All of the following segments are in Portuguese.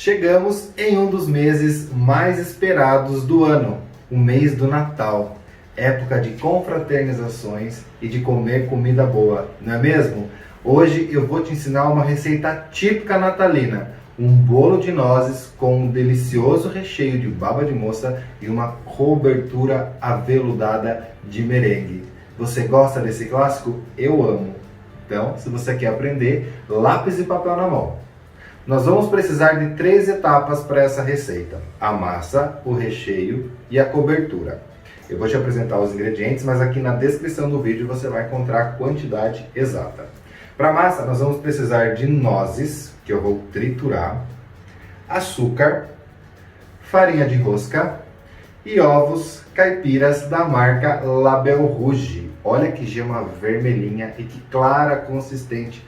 Chegamos em um dos meses mais esperados do ano, o mês do Natal. Época de confraternizações e de comer comida boa, não é mesmo? Hoje eu vou te ensinar uma receita típica natalina. Um bolo de nozes com um delicioso recheio de baba de moça e uma cobertura aveludada de merengue. Você gosta desse clássico? Eu amo. Então, se você quer aprender, lápis e papel na mão. Nós vamos precisar de 3 etapas para essa receita: a massa, o recheio e a cobertura. Eu vou te apresentar os ingredientes, mas aqui na descrição do vídeo você vai encontrar a quantidade exata. Para a massa, nós vamos precisar de nozes, que eu vou triturar, açúcar, farinha de rosca e ovos caipiras da marca Label Rouge. Olha que gema vermelhinha e que clara consistente.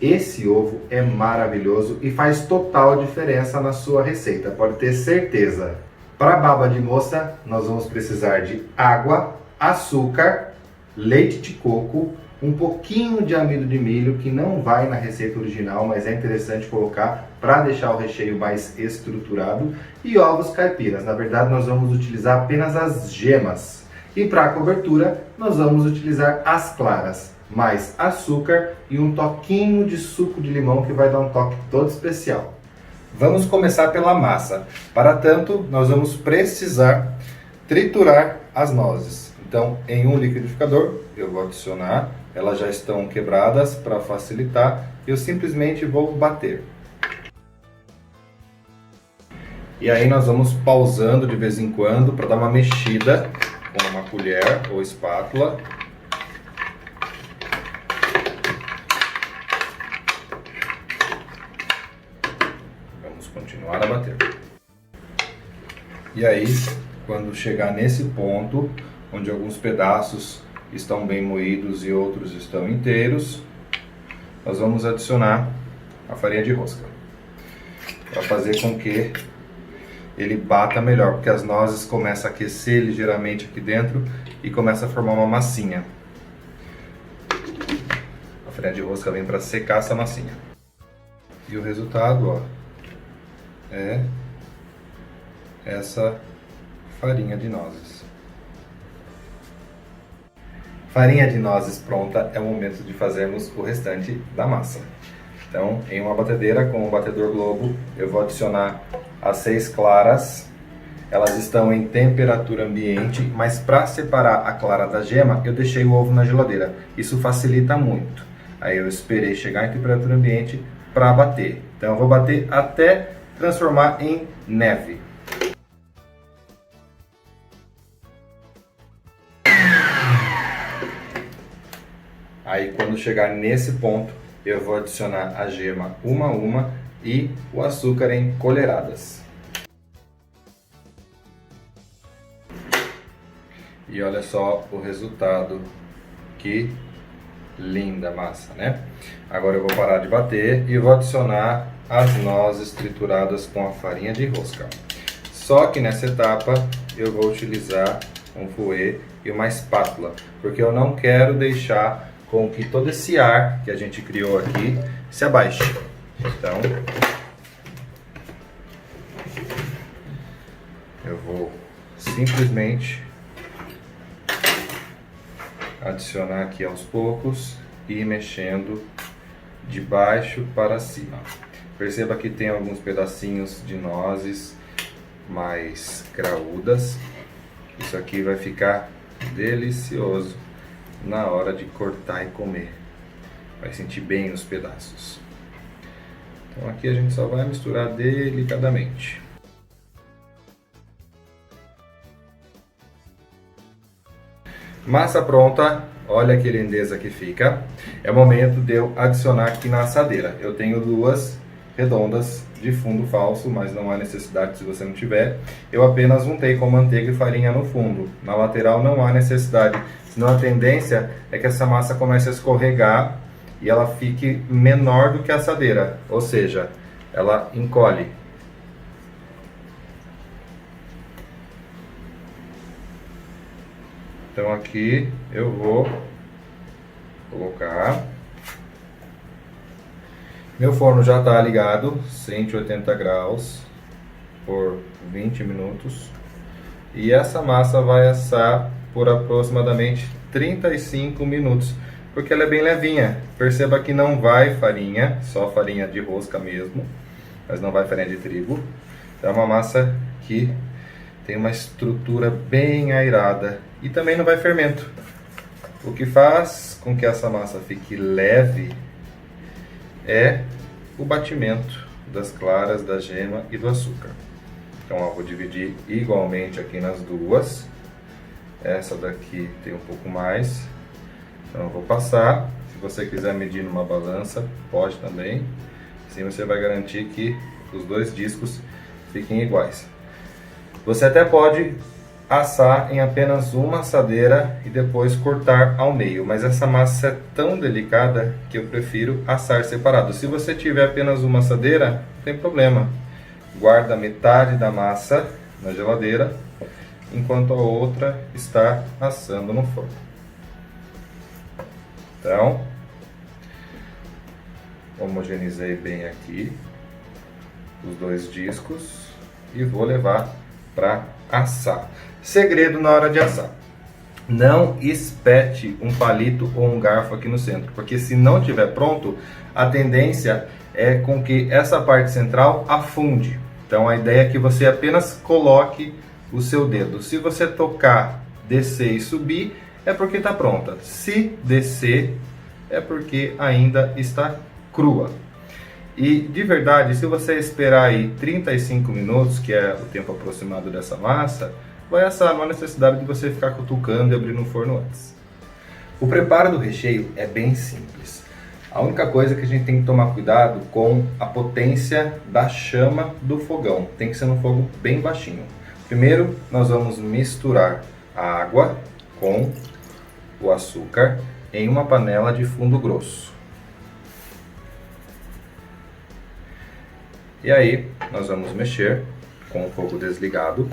Esse ovo é maravilhoso e faz total diferença na sua receita, pode ter certeza. Para a baba de moça, nós vamos precisar de água, açúcar, leite de coco, um pouquinho de amido de milho, que não vai na receita original, mas é interessante colocar para deixar o recheio mais estruturado, e ovos caipiras. Na verdade, nós vamos utilizar apenas as gemas. E para a cobertura, nós vamos utilizar as claras, mais açúcar e um toquinho de suco de limão, que vai dar um toque todo especial. Vamos começar pela massa. Para tanto, nós vamos precisar triturar as nozes. Então, em um liquidificador, eu vou adicionar. Elas já estão quebradas para facilitar. Eu simplesmente vou bater. E aí nós vamos pausando de vez em quando para dar uma mexida com uma colher ou espátula. Vamos continuar a bater. E aí, quando chegar nesse ponto, onde alguns pedaços estão bem moídos e outros estão inteiros, nós vamos adicionar a farinha de rosca, para fazer com que ele bata melhor, porque as nozes começam a aquecer ligeiramente aqui dentro e começa a formar uma massinha. A farinha de rosca vem para secar essa massinha. E o resultado, ó, é essa farinha de nozes. Farinha de nozes pronta, é o momento de fazermos o restante da massa. Então, em uma batedeira com um batedor globo, eu vou adicionar as 6 claras. Elas estão em temperatura ambiente, mas para separar a clara da gema, eu deixei o ovo na geladeira. Isso facilita muito. Aí eu esperei chegar em temperatura ambiente para bater. Então eu vou bater até transformar em neve. Aí quando chegar nesse ponto, eu vou adicionar a gema uma a uma e o açúcar em colheradas. E olha só o resultado, que linda massa, né? Agora eu vou parar de bater e vou adicionar as nozes trituradas com a farinha de rosca. Só que nessa etapa eu vou utilizar um fouet e uma espátula, porque eu não quero deixar com que todo esse ar que a gente criou aqui se abaixe. Então, eu vou simplesmente adicionar aqui aos poucos e ir mexendo de baixo para cima. Perceba que tem alguns pedacinhos de nozes mais graúdas. Isso aqui vai ficar delicioso na hora de cortar e comer. Vai sentir bem os pedaços. Então aqui a gente só vai misturar delicadamente. Massa pronta, olha que lindeza que fica. É o momento de eu adicionar aqui na assadeira. Eu tenho 2 redondas de fundo falso, mas não há necessidade se você não tiver. Eu apenas untei com manteiga e farinha no fundo. Na lateral não há necessidade, senão a tendência é que essa massa comece a escorregar e ela fique menor do que a assadeira, ou seja, ela encolhe. Então aqui eu vou colocar Meu forno já está ligado, 180 graus por 20 minutos. E essa massa vai assar por aproximadamente 35 minutos, porque ela é bem levinha. Perceba que não vai farinha, só farinha de rosca mesmo, mas não vai farinha de trigo. É uma massa que tem uma estrutura bem airada e também não vai fermento. O que faz com que essa massa fique leve é o batimento das claras, da gema e do açúcar. Então, eu vou dividir igualmente aqui nas duas. Essa daqui tem um pouco mais. Então, eu vou passar. Se você quiser medir numa balança, pode também. Assim você vai garantir que os dois discos fiquem iguais. Você até pode assar em apenas uma assadeira e depois cortar ao meio, mas essa massa é tão delicada que eu prefiro assar separado. Se você tiver apenas uma assadeira, não tem problema. Guarda metade da massa na geladeira, enquanto a outra está assando no forno. Então, homogeneizei bem aqui os dois discos e vou levar para assar. Segredo na hora de assar: não espete um palito ou um garfo aqui no centro, porque se não estiver pronto, a tendência é com que essa parte central afunde. Então a ideia é que você apenas coloque o seu dedo. Se você tocar, descer e subir, é porque está pronta. Se descer, é porque ainda está crua. E de verdade, se você esperar aí 35 minutos, que é o tempo aproximado dessa massa, vai assar, não há necessidade de você ficar cutucando e abrindo o forno antes. O preparo do recheio é bem simples. A única coisa é que a gente tem que tomar cuidado com a potência da chama do fogão. Tem que ser num fogo bem baixinho. Primeiro, nós vamos misturar a água com o açúcar em uma panela de fundo grosso. E aí, nós vamos mexer com o fogo desligado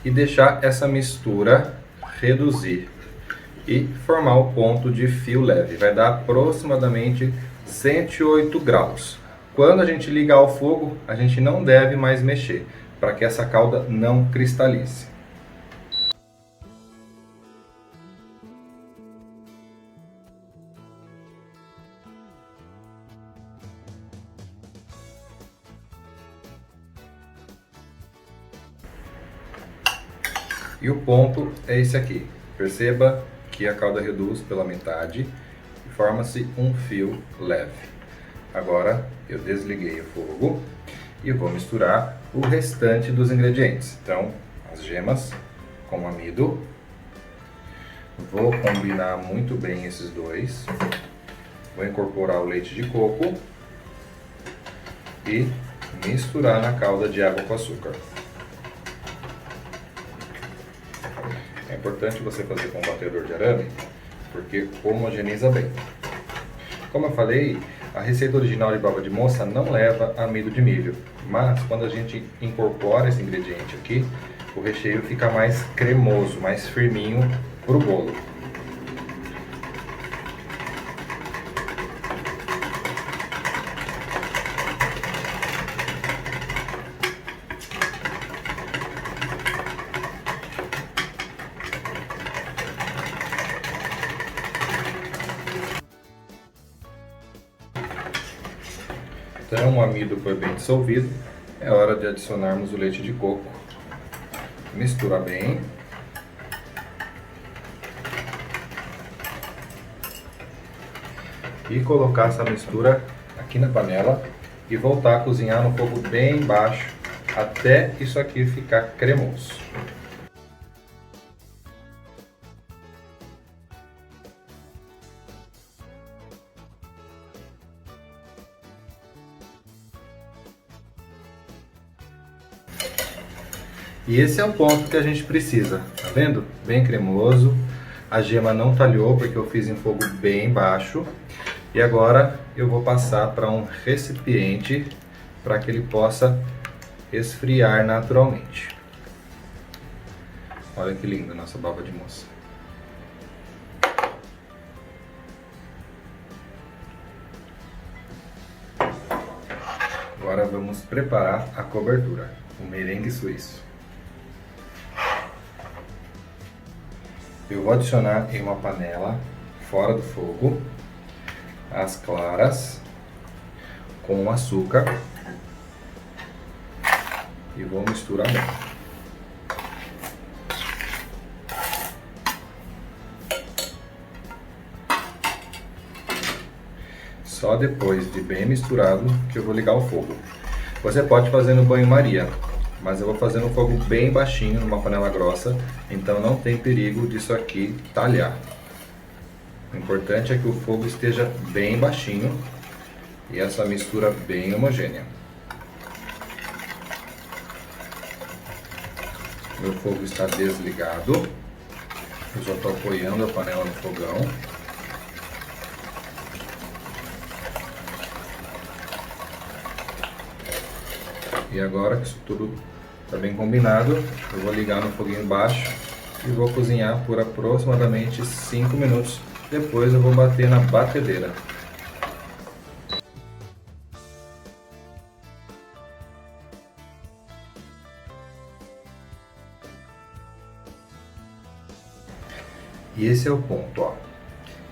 e deixar essa mistura reduzir e formar o ponto de fio leve. Vai dar aproximadamente 108 graus. Quando a gente ligar o fogo, a gente não deve mais mexer, para que essa calda não cristalize. E o ponto é esse aqui. Perceba que a calda reduz pela metade e forma-se um fio leve. Agora eu desliguei o fogo e vou misturar o restante dos ingredientes. Então, as gemas com amido. Vou combinar muito bem esses dois. Vou incorporar o leite de coco e misturar na calda de água com açúcar. É importante você fazer com um batedor de arame, porque homogeneiza bem. Como eu falei, a receita original de baba de moça não leva amido de milho, mas quando a gente incorpora esse ingrediente aqui, o recheio fica mais cremoso, mais firminho para o bolo. Então o amido foi bem dissolvido, é hora de adicionarmos o leite de coco. Mistura bem. E colocar essa mistura aqui na panela e voltar a cozinhar no fogo bem baixo até isso aqui ficar cremoso. E esse é o ponto que a gente precisa, tá vendo? Bem cremoso, a gema não talhou porque eu fiz em fogo bem baixo. E agora eu vou passar para um recipiente para que ele possa esfriar naturalmente. Olha que linda a nossa baba de moça. Agora vamos preparar a cobertura, o merengue suíço. Eu vou adicionar em uma panela, fora do fogo, as claras com o açúcar e vou misturar bem. Só depois de bem misturado que eu vou ligar o fogo. Você pode fazer no banho-maria, mas eu vou fazer no fogo bem baixinho, numa panela grossa, então não tem perigo disso aqui talhar. O importante é que o fogo esteja bem baixinho e essa mistura bem homogênea. Meu fogo está desligado, eu já estou apoiando a panela no fogão. E agora que isso tudo está bem combinado, eu vou ligar no foguinho baixo e vou cozinhar por aproximadamente 5 minutos. Depois eu vou bater na batedeira. E esse é o ponto, ó.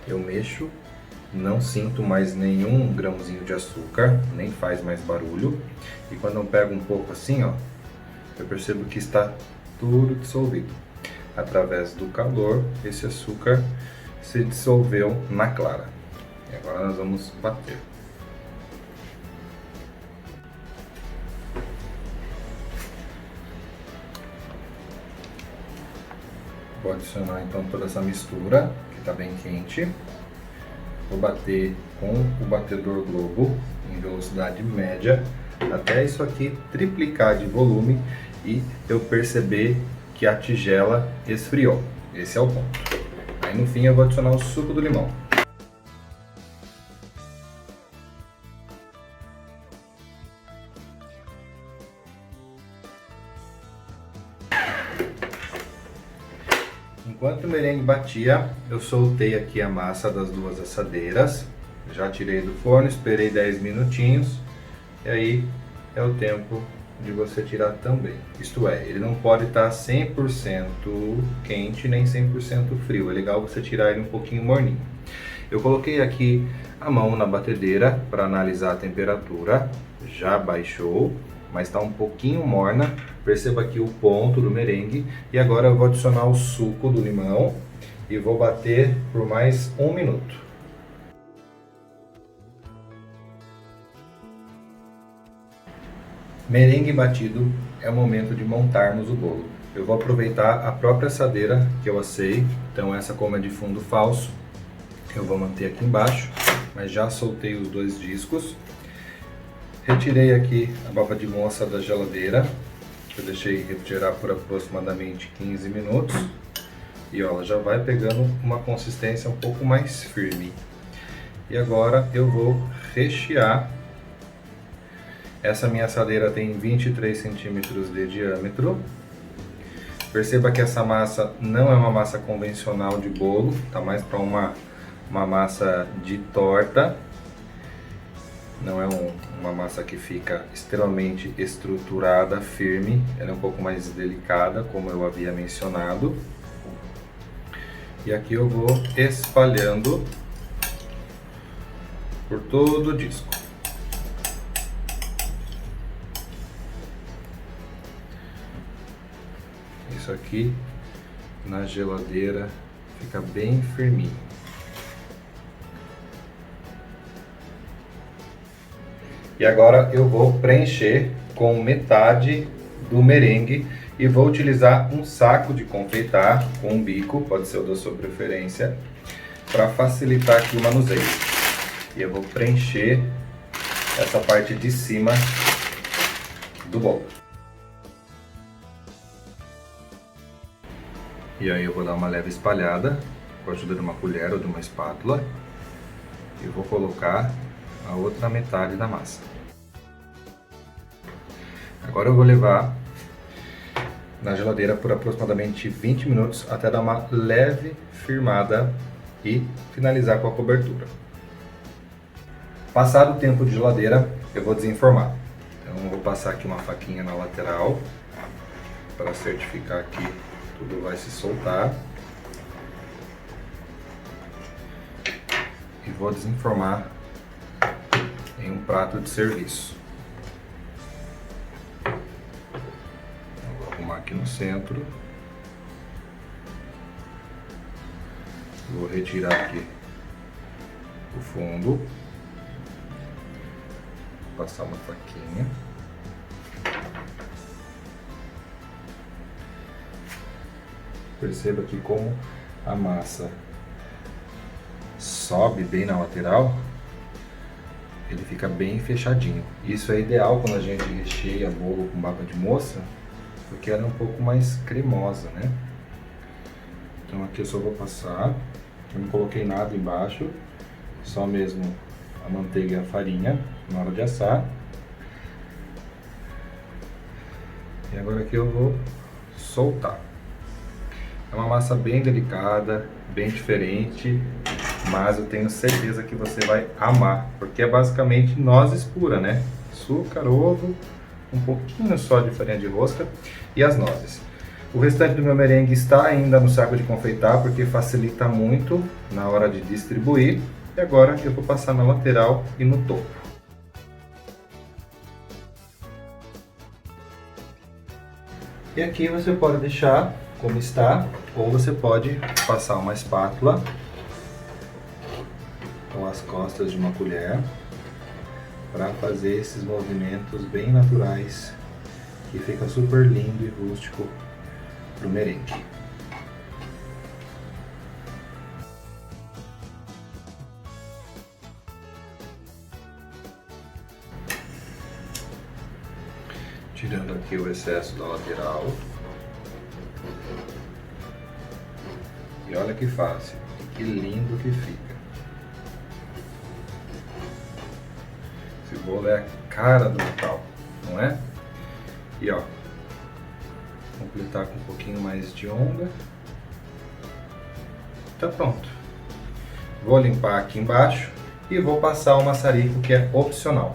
Eu mexo, não sinto mais nenhum grãozinho de açúcar, nem faz mais barulho. E quando eu pego um pouco assim, ó, eu percebo que está tudo dissolvido. Através do calor, esse açúcar se dissolveu na clara. E agora nós vamos bater. Vou adicionar então toda essa mistura, que está bem quente. Vou bater com o batedor Globo em velocidade média, até isso aqui triplicar de volume e eu perceber que a tigela esfriou. Esse é o ponto. Aí no fim eu vou adicionar o suco do limão. Enquanto o merengue batia, eu soltei aqui a massa das duas assadeiras. Já tirei do forno, esperei 10 minutinhos. E aí é o tempo de você tirar também. Isto é, ele não pode estar 100% quente nem 100% frio. É legal você tirar ele um pouquinho morninho. Eu coloquei aqui a mão na batedeira para analisar a temperatura. Já baixou, mas está um pouquinho morna. Perceba aqui o ponto do merengue. E agora eu vou adicionar o suco do limão e vou bater por mais 1 minuto. Merengue batido, é o momento de montarmos o bolo. Eu vou aproveitar a própria assadeira que eu assei, então essa como é de fundo falso, eu vou manter aqui embaixo, mas já soltei os 2 discos. Retirei aqui a baba de moça da geladeira, eu deixei refrigerar por aproximadamente 15 minutos. E ó, ela já vai pegando uma consistência um pouco mais firme. E agora eu vou rechear. Essa minha assadeira tem 23 centímetros de diâmetro. Perceba que essa massa não é uma massa convencional de bolo, tá mais para uma massa de torta. Não é uma massa que fica extremamente estruturada, firme. Ela é um pouco mais delicada, como eu havia mencionado. E aqui eu vou espalhando por todo o disco. Isso aqui na geladeira fica bem firminho. E agora eu vou preencher com metade do merengue e vou utilizar um saco de confeitar com um bico, pode ser o da sua preferência, para facilitar aqui o manuseio. E eu vou preencher essa parte de cima do bolo. E aí eu vou dar uma leve espalhada com a ajuda de uma colher ou de uma espátula e vou colocar a outra metade da massa. Agora eu vou levar na geladeira por aproximadamente 20 minutos até dar uma leve firmada e finalizar com a cobertura. Passado o tempo de geladeira, eu vou desenformar. Então eu vou passar aqui uma faquinha na lateral para certificar que tudo vai se soltar. E vou desenformar em um prato de serviço. Vou arrumar aqui no centro. Vou retirar aqui o fundo. Passar uma faquinha. Perceba aqui como a massa sobe bem na lateral, ele fica bem fechadinho. Isso é ideal quando a gente recheia bolo com baba de moça, porque ela é um pouco mais cremosa, né? Então aqui eu só vou passar, eu não coloquei nada embaixo, só mesmo a manteiga e a farinha na hora de assar. E agora aqui eu vou soltar. É uma massa bem delicada, bem diferente, mas eu tenho certeza que você vai amar, porque é basicamente nozes pura, né? Açúcar, ovo, um pouquinho só de farinha de rosca e as nozes. O restante do meu merengue está ainda no saco de confeitar, porque facilita muito na hora de distribuir. E agora eu vou passar na lateral e no topo. E aqui você pode deixar como está, ou você pode passar uma espátula com as costas de uma colher para fazer esses movimentos bem naturais, que fica super lindo e rústico para o merengue. Tirando aqui o excesso da lateral. E olha que fácil, que lindo que fica. Esse bolo é a cara do Natal, não é? E ó, completar com um pouquinho mais de onda. Tá pronto. Vou limpar aqui embaixo e vou passar o maçarico, que é opcional.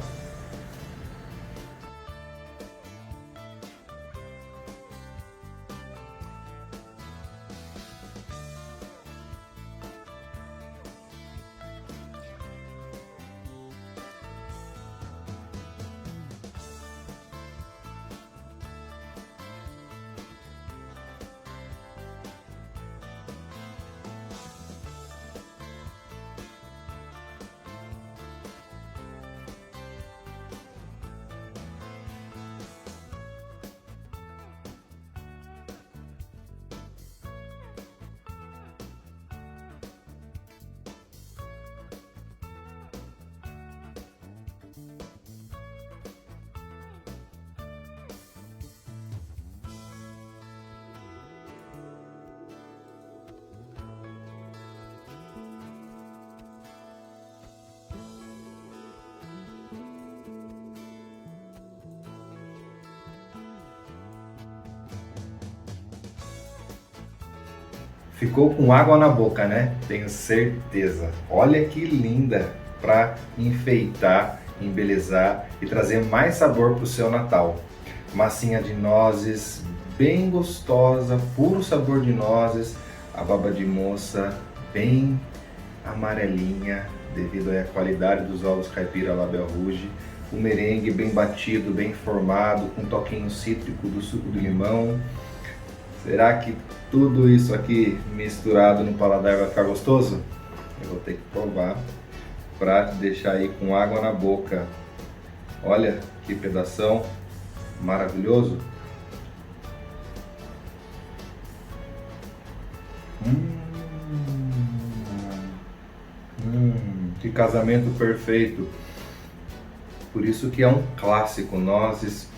Ficou com água na boca, né? Tenho certeza. Olha que linda para enfeitar, embelezar e trazer mais sabor para o seu Natal. Massinha de nozes, bem gostosa, puro sabor de nozes. A baba de moça, bem amarelinha, devido à qualidade dos ovos caipira Label Rouge. O merengue bem batido, bem formado, com um toquinho cítrico do suco de limão. Será que tudo isso aqui misturado no paladar vai ficar gostoso? Eu vou ter que provar para deixar aí com água na boca. Olha que pedação maravilhoso. Que casamento perfeito. Por isso que é um clássico, nozes,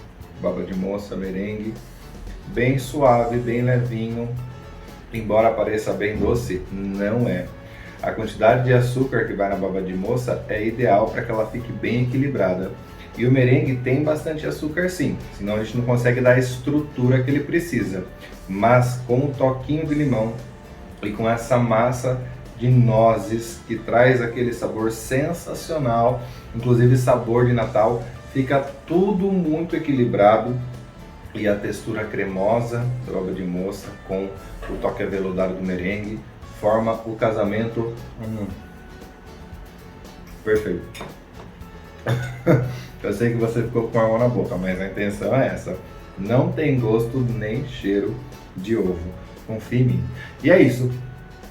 baba de moça, merengue. Bem suave, bem levinho, embora pareça bem doce, não é. A quantidade de açúcar que vai na baba de moça é ideal para que ela fique bem equilibrada. E o merengue tem bastante açúcar sim, senão a gente não consegue dar a estrutura que ele precisa. Mas com um toquinho de limão e com essa massa de nozes que traz aquele sabor sensacional, inclusive sabor de Natal, Fica tudo muito equilibrado e a textura cremosa do aba de moça com o toque aveludado do merengue forma o casamento perfeito. Eu sei que você ficou com água na boca, mas a intenção é essa. Não tem gosto nem cheiro de ovo. Confie em mim. E é isso.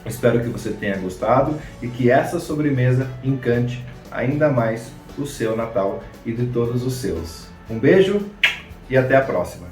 Espero que você tenha gostado e que essa sobremesa encante ainda mais o seu Natal e de todos os seus. Um beijo e até a próxima.